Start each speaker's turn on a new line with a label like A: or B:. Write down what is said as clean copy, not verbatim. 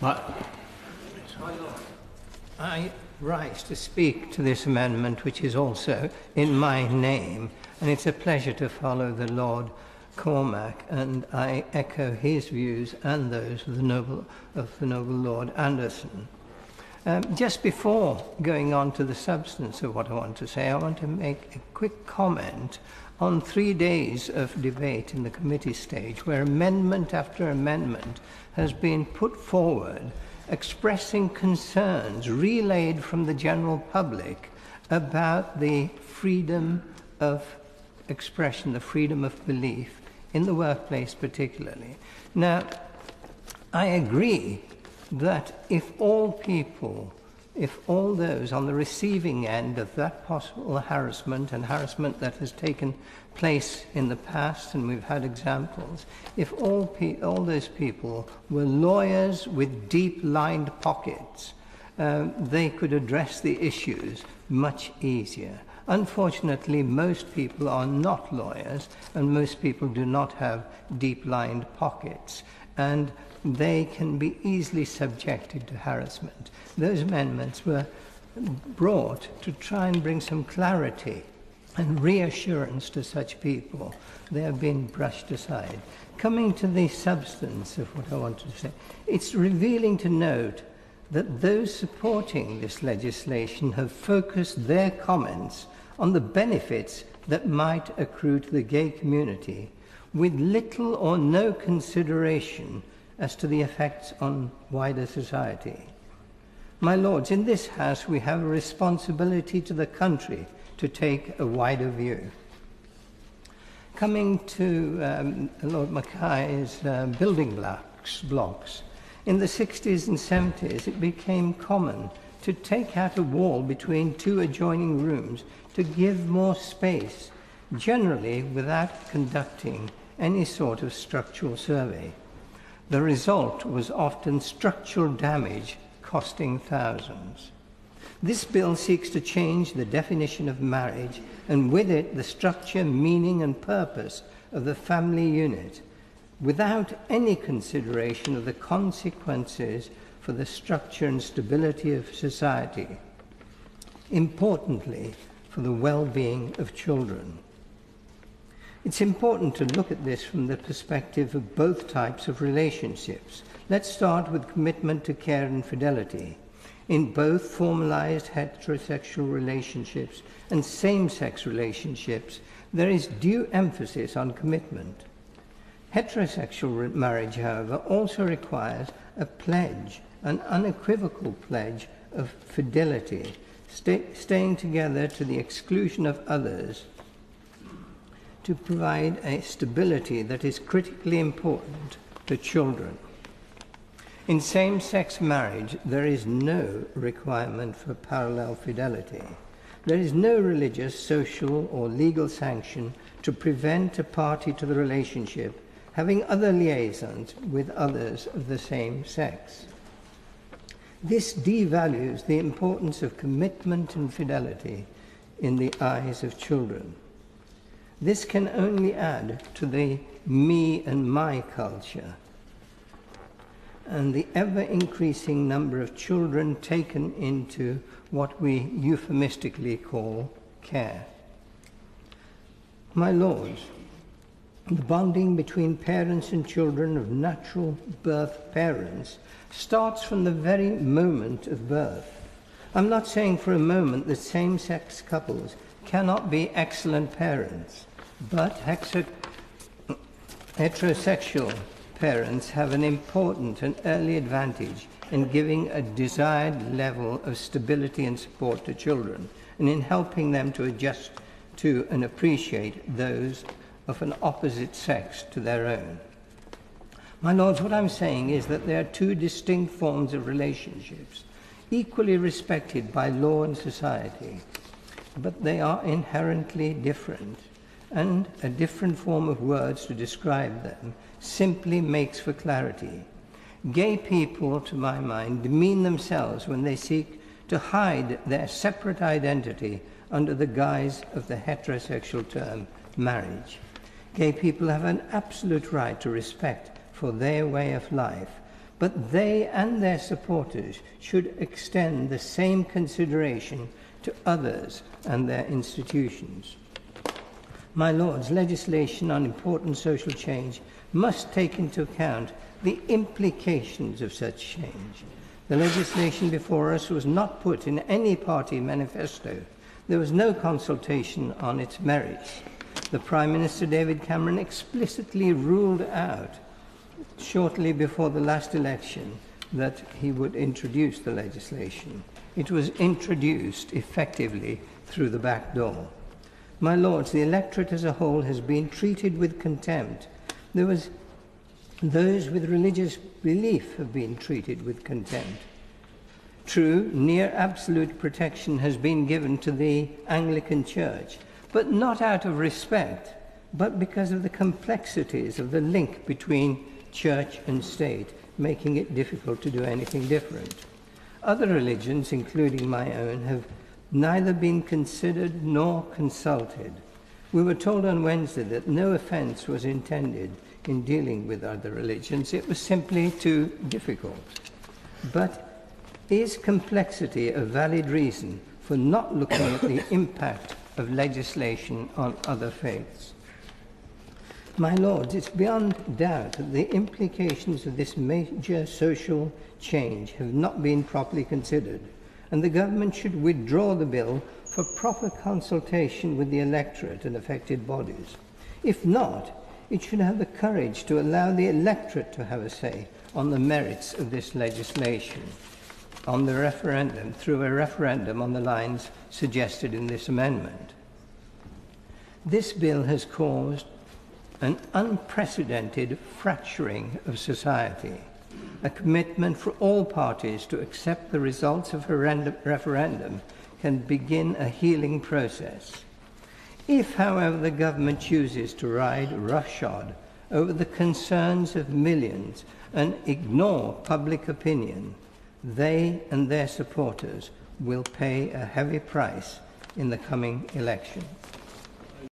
A: I rise to speak to this amendment, which is also in my name, and it's a pleasure to follow the Lord Cormac, and I echo his views and those of the noble Lord Anderson. Just before going on to the substance of what I want to say, I want to make a quick comment on 3 days of debate in the committee stage, where amendment after amendment has been put forward expressing concerns relayed from the general public about the freedom of expression, the freedom of belief in the workplace particularly. Now, I agree that if all those on the receiving end of that possible harassment and harassment that has taken place in the past, and we've had examples, if all those people were lawyers with deep-lined pockets, they could address the issues much easier. Unfortunately, most people are not lawyers, and most people do not have deep-lined pockets, and they can be easily subjected to harassment. Those amendments were brought to try and bring some clarity and reassurance to such people. They have been brushed aside. Coming to the substance of what I wanted to say, it's revealing to note that those supporting this legislation have focused their comments on the benefits that might accrue to the gay community, with little or no consideration as to the effects on wider society. My lords, in this House we have a responsibility to the country to take a wider view. Coming to Lord Mackay's building blocks, in the 60s and 70s it became common to take out a wall between two adjoining rooms to give more space, generally without conducting any sort of structural survey. The result was often structural damage costing thousands. This bill seeks to change the definition of marriage, and with it the structure, meaning and purpose of the family unit, without any consideration of the consequences for the structure and stability of society, importantly for the well-being of children. It's important to look at this from the perspective of both types of relationships. Let's start with commitment to care and fidelity. In both formalized heterosexual relationships and same-sex relationships, there is due emphasis on commitment. Heterosexual marriage, however, also requires a pledge, an unequivocal pledge of fidelity, staying together to the exclusion of others, to provide a stability that is critically important to children. In same-sex marriage, there is no requirement for parallel fidelity. There is no religious, social, or legal sanction to prevent a party to the relationship having other liaisons with others of the same sex. This devalues the importance of commitment and fidelity in the eyes of children. This can only add to the me and my culture and the ever-increasing number of children taken into what we euphemistically call care. My lords, the bonding between parents and children of natural birth parents starts from the very moment of birth. I'm not saying for a moment that same-sex couples cannot be excellent parents, but heterosexual parents have an important and early advantage in giving a desired level of stability and support to children, and in helping them to adjust to and appreciate those of an opposite sex to their own. My lords, what I'm saying is that there are two distinct forms of relationships, equally respected by law and society, but they are inherently different, and a different form of words to describe them simply makes for clarity. Gay people, to my mind, demean themselves when they seek to hide their separate identity under the guise of the heterosexual term marriage. Gay people have an absolute right to respect for their way of life, but they and their supporters should extend the same consideration to others and their institutions. My Lords, legislation on important social change must take into account the implications of such change. The legislation before us was not put in any party manifesto. There was no consultation on its merits. The Prime Minister David Cameron explicitly ruled out shortly before the last election that he would introduce the legislation. It was introduced effectively through the back door. My Lords, the electorate as a whole has been treated with contempt. Those with religious belief have been treated with contempt. True, near absolute protection has been given to the Anglican Church, but not out of respect, but because of the complexities of the link between church and state, making it difficult to do anything different. Other religions, including my own, have neither been considered nor consulted. We were told on Wednesday that no offence was intended in dealing with other religions. It was simply too difficult. But is complexity a valid reason for not looking at the impact of legislation on other faiths? My Lords, it's beyond doubt that the implications of this major social change have not been properly considered, and the government should withdraw the bill for proper consultation with the electorate and affected bodies. If not, it should have the courage to allow the electorate to have a say on the merits of this legislation, on the referendum, through a referendum on the lines suggested in this amendment. This bill has caused an unprecedented fracturing of society, a commitment for all parties to accept the results of a referendum can begin a healing process. If, however, the government chooses to ride roughshod over the concerns of millions and ignore public opinion, they and their supporters will pay a heavy price in the coming election.